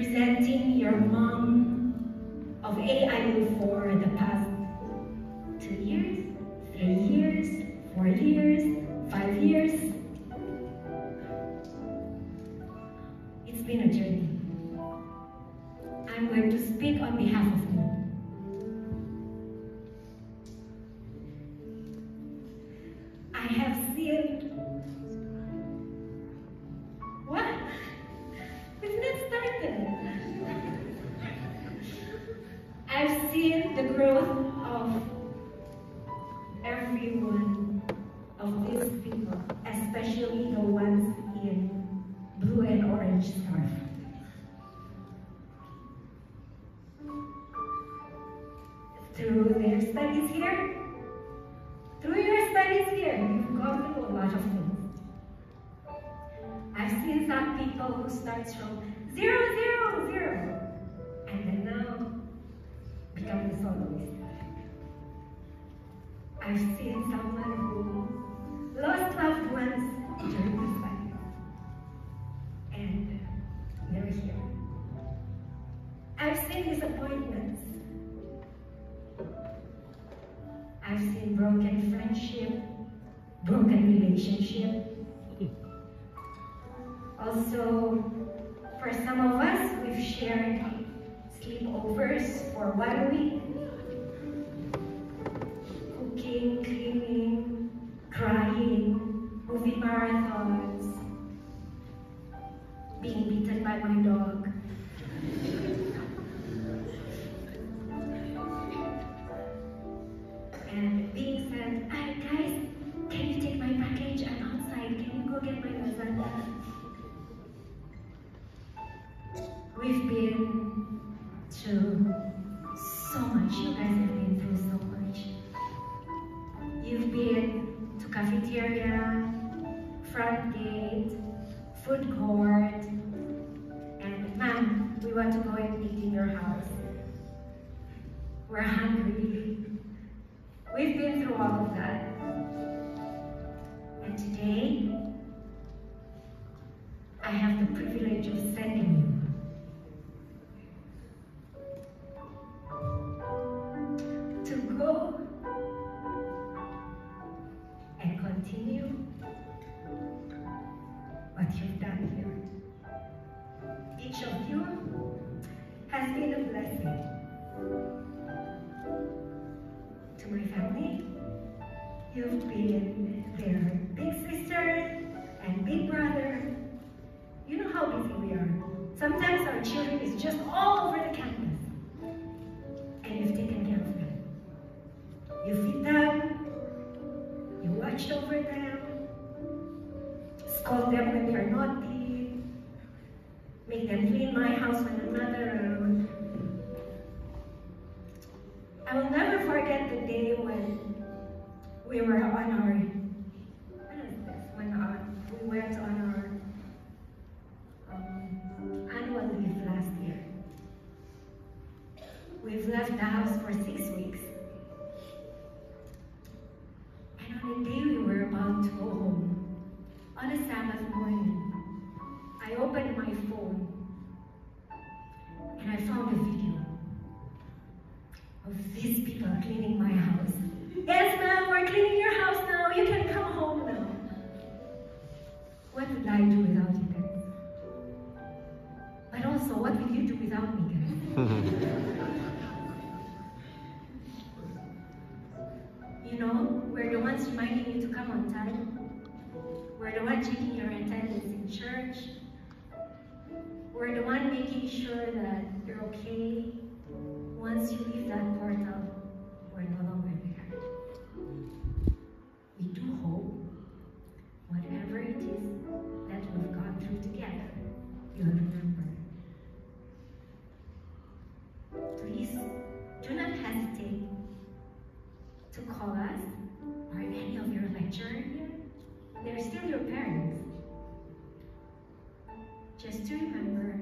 representing your mom of AIU for the past 2 years, 3 years, 4 years, 5 years. It's been a journey. I'm going to speak on behalf of you. I have seen... What? We've not started. I've seen the growth of every one of these people, especially the ones in blue and orange scarf. Through their studies here, you've gone through a lot of things. I've seen some people who starts from 0, 0, 0, and then now become the soloist. I've seen someone who lost loved ones during this life, and they're here. I've seen disappointments. I've seen broken friendship, broken relationship. Also, for some of us, we've shared sleepovers for 1 week. Cooking, cleaning, crying, movie marathons, being beaten by my dog. And being said, guys, can you take my package? I'm outside. Can you go get my lasagna? We've been through so much. You guys have been through so much. You've been to cafeteria, front gate, food court, and ma'am, we want to go and eat in your house. We're hungry. We've been through all of that. And today, I have the privilege of sending you to go and continue what you've done here. Each of you has been a blessing to my family. You've been their big sister and big brother. You know how busy we are. Sometimes our children is just all over the campus. And you've taken care of them. You feed them, you watched over them, scold them when they're naughty, make them clean my house when I'm not around. I will never forget the day when we were on our, we went on our annual leave last year. We've left the house for 6 weeks. And on the day we were about to go home, on a Sabbath morning, I opened my phone and I found a video of these people cleaning my house. Yes, ma'am, we're cleaning your house now. You can come home now. What would I do without you guys? But also, what would you do without me, guys? You know, we're the ones reminding you to come on time. We're the ones checking your attendance in church. We're the one making sure that you're okay. Once you leave that portal, we're no longer there. We do hope, whatever it is that we've gone through together, you'll remember. Please do not hesitate to call us or any of your lecturers here. They're still your parents. Just to remember